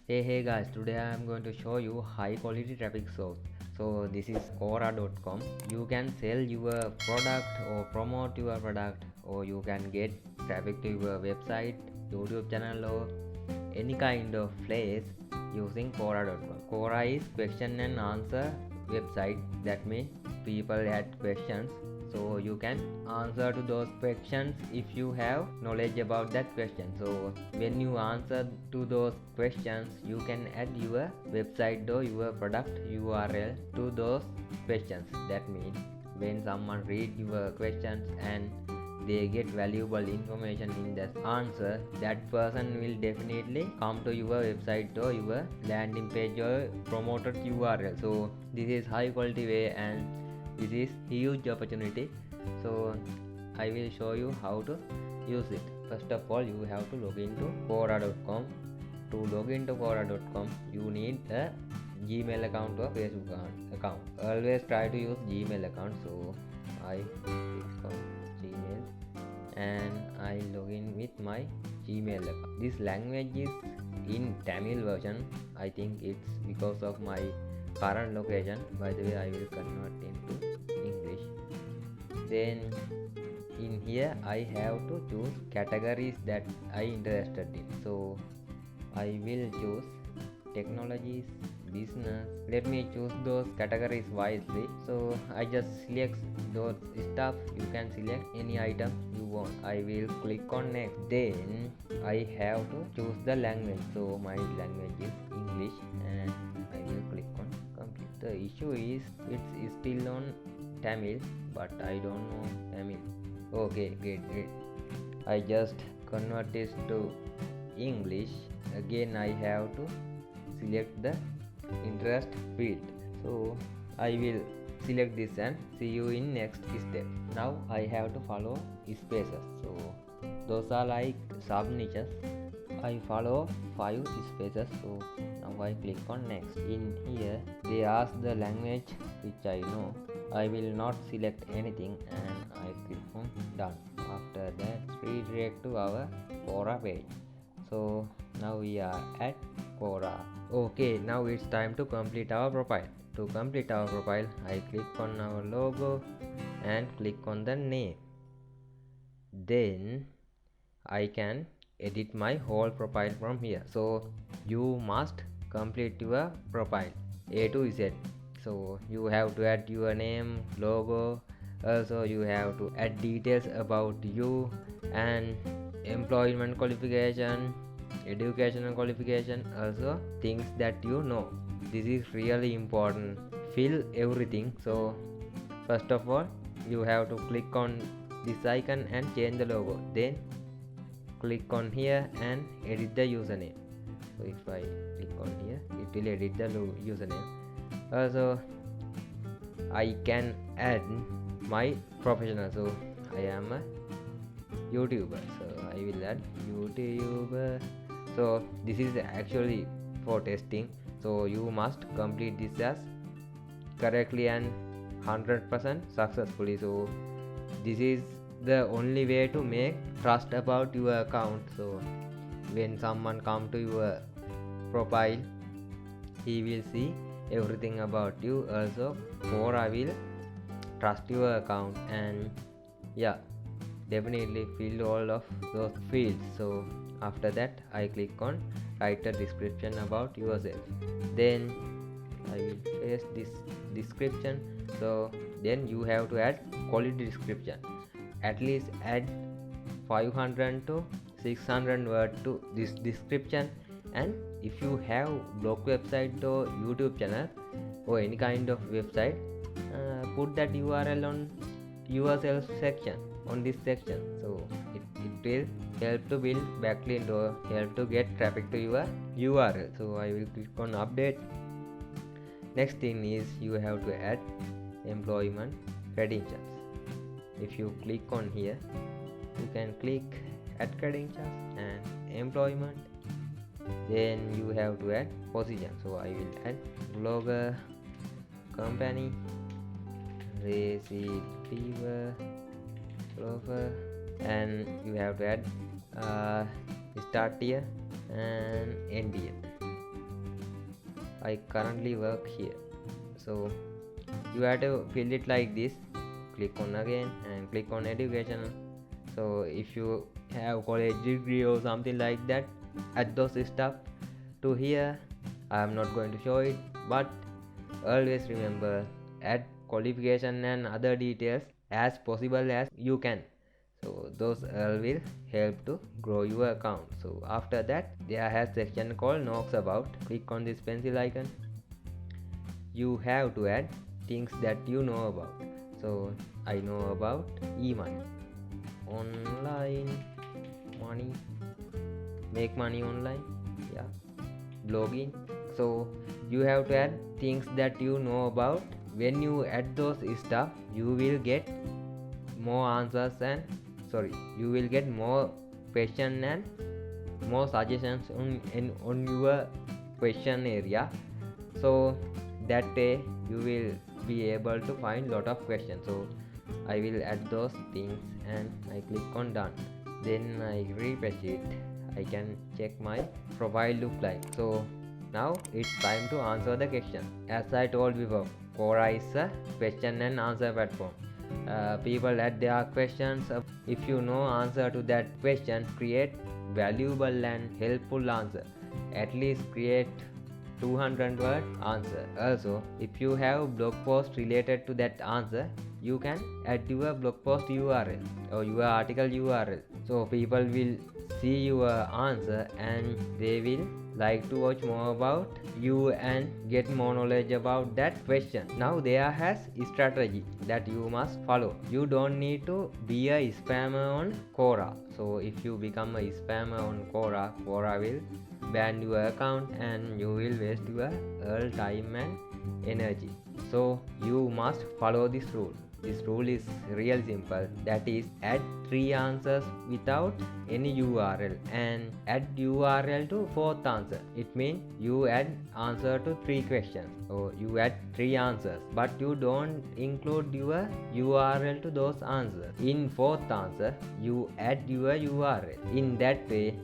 Hey guys, today I am going to show you high quality traffic source. So this is Quora.com. You can sell your product or promote your product, or you can get traffic to your website, YouTube channel, or any kind of place using Quora.com. Quora is question and answer website. That means people add questions, so you can answer to those questions if you have knowledge about that question. So when you answer to those questions, you can add your website or your product URL to those questions. That means when someone read your questions and they get valuable information in that answer, that person will definitely come to your website or your landing page or promoted URL. So this is high quality way, and this is huge opportunity. So I will show you how to use it. First of all, you have to log into Quora.com. To log into Quora.com, you need a Gmail account or Facebook account. Always try to use Gmail account. So I click on Gmail and I log in with my Gmail account. This language is in Tamil version. I think it's because of my current location. By the way, I will convert into English. Then in here I have to choose categories that I interested in. So I will choose technologies, business. Let me choose those categories wisely. So I just select those stuff. You can select any item you want. I will click on next. Then I have to choose the language. So my language is English, and I will click on complete. The issue is it's still on Tamil, but I don't know Tamil. Okay, great. I just convert this to English. Again I have to select the interest field. So I will select this and see you in next step. Now I have to follow spaces. So those are like sub niches. I follow 5 spaces. So now I click on next. In here they ask the language which I know. I will not select anything and I click on done. After that, redirect to our Quora page. So now we are at Quora. Okay, now it's time to complete our profile. To complete our profile, I click on our logo and click on the name. Then I can edit my whole profile from here. So you must complete your profile A to Z. So you have to add your name, logo. Also you have to add details about you and employment qualification, educational qualification, also things that you know. This is really important. Fill everything. So first of all, you have to click on this icon and change the logo. Then click on here and edit the username. So if I click on here, it will edit the username. Also I can add my professional. So I am a YouTuber, so I will add YouTuber. So this is actually for testing, so you must complete this as correctly and 100% successfully. So this is the only way to make trust about your account. So when someone come to your profile, he will see everything about you. Also Quora will trust your account, and yeah, definitely fill all of those fields. So after that I click on write a description about yourself. Then I will paste this description. So then you have to add quality description. At least add 500 to 600 words to this description. And if you have blog website or YouTube channel or any kind of website, put that URL on yourself section, on this section. So it will help to build backlink or help to get traffic to your URL. So I will click on update. Next thing is you have to add employment credentials. If you click on here, you can click add credentials and employment. Then you have to add position. So I will add blogger, company, receiver, lover, and you have to add start tier and end tier. I currently work here. So you have to fill it like this. Click on again and click on education. So if you have college degree or something like that, add those stuff to here. I am not going to show it, but always remember, add qualification and other details as possible as you can. So those will help to grow your account. So after that, there has section called Notes About. Click on this pencil icon. You have to add things that you know about. So I know about e-money, online money, make money online, yeah, blogging. So you have to add things that you know about. When you add those stuff, you will get more answers and you will get more question and more suggestions on your question area. So that way you will be able to find lot of questions. So I will add those things and I click on done. Then I refresh it. I can check my profile look like. So now it's time to answer the question. As I told before, Quora is a question and answer platform. People add their questions. If you know answer to that question, create valuable and helpful answer. At least create 200 word answer. Also, if you have blog post related to that answer, you can add your blog post URL or your article URL. So people will see your answer and they will like to watch more about you and get more knowledge about that question. Now there has a strategy that you must follow. You don't need to be a spammer on Quora. So if you become a spammer on Quora, Quora will ban your account and you will waste your all time and energy. So you must follow this rule. This rule is real simple, that is add 3 answers without any URL and add URL to 4th answer. It means you add answer to 3 questions. So you add 3 answers but you don't include your URL to those answers. In 4th answer you add your URL. In that way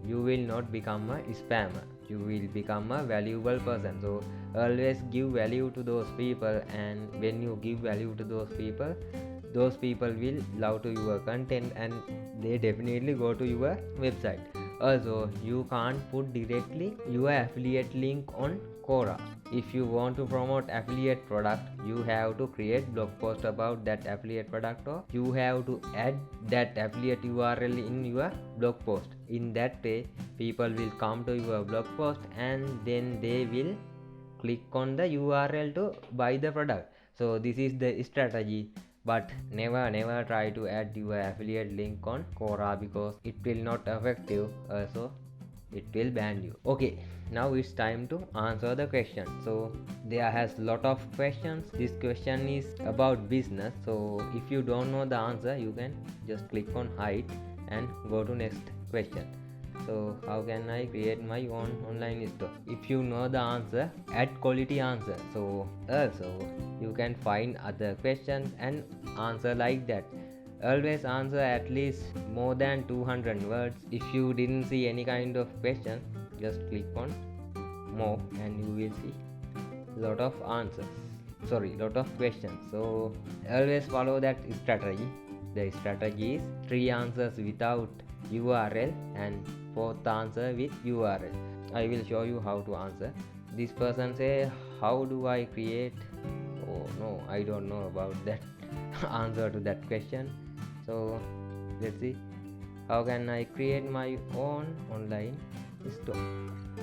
you will not become a spammer. You will become a valuable person. So always give value to those people, and when you give value to those people will love to your content and they definitely go to your website. Also, you can't put directly your affiliate link on Quora. If you want to promote affiliate product, you have to create blog post about that affiliate product, or you have to add that affiliate URL in your blog post. In that way, people will come to your blog post and then they will click on the URL to buy the product. So this is the strategy. But never try to add your affiliate link on Quora because it will not affect you. Also, it will ban you. Okay, now it's time to answer the question. So there has lot of questions. This question is about business. So if you don't know the answer, you can just click on hide and go to next question. So how can I create my own online store? If you know the answer, add quality answer. So also you can find other questions and answer like that. Always answer at least more than 200 words. If you didn't see any kind of question, just click on more and you will see lot of answers. Lot of questions. So always follow that strategy. The strategy is 3 answers without URL and 4th answer with URL. I will show you how to answer. This person say, how do I create? Oh no, I don't know about that answer to that question. So let's see, how can I create my own online store?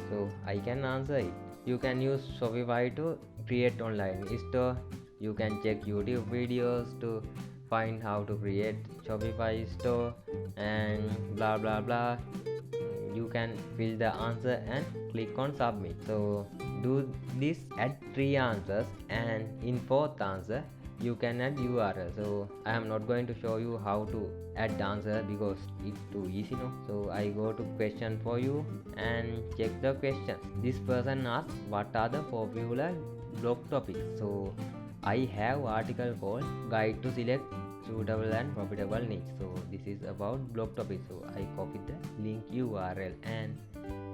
So I can answer it. You can use Shopify to create online store. You can check YouTube videos to find how to create Shopify store and blah blah blah. You can fill the answer and click on submit. So do this, add 3 answers, and in 4th answer you can add URL. So I am not going to show you how to add the answer because it's too easy, no? So I go to question for you and check the questions. This person asks, what are the popular blog topics? So I have article called Guide to Select Suitable and Profitable Niche. So this is about blog topics. So I copy the link URL and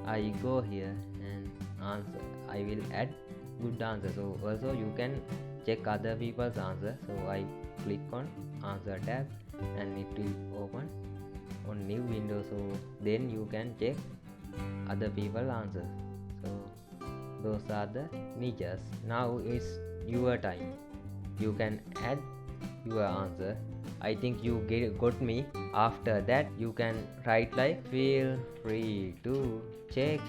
I go here and answer. I will add good answer. So also you can check other people's answer. So I click on answer tab and it will open on new window. So then you can check other people answer. So those are the niches. Now it's your time. You can add your answer. I think you got me. After that you can write like feel free to check,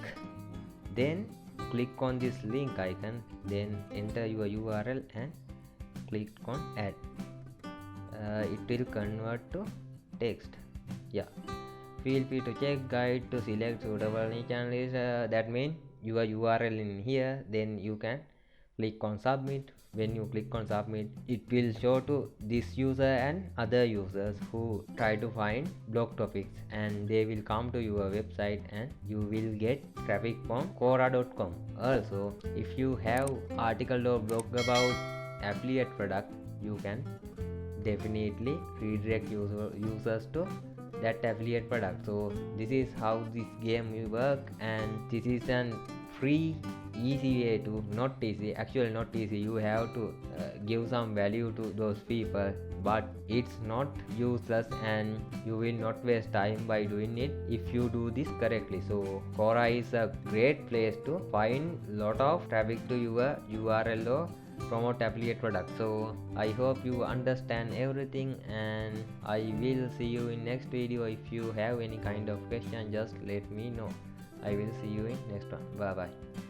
then click on this link icon, then enter your URL and click on add. It will convert to text. Yeah, feel free to check guide to select suitable niche analyst. That means your URL in here, then you can click on submit. When you click on submit, it will show to this user and other users who try to find blog topics, and they will come to your website and you will get traffic from Quora.com. Also, if you have article or blog about affiliate product, you can definitely redirect users to that affiliate product. So this is how this game will work, and this is an free easy way to, not easy, actually not easy, you have to give some value to those people, but it's not useless and you will not waste time by doing it if you do this correctly. So Quora is a great place to find lot of traffic to your URL or promote affiliate product. So I hope you understand everything, and I will see you in next video. If you have any kind of question, just let me know. I will see you in next one. Bye bye.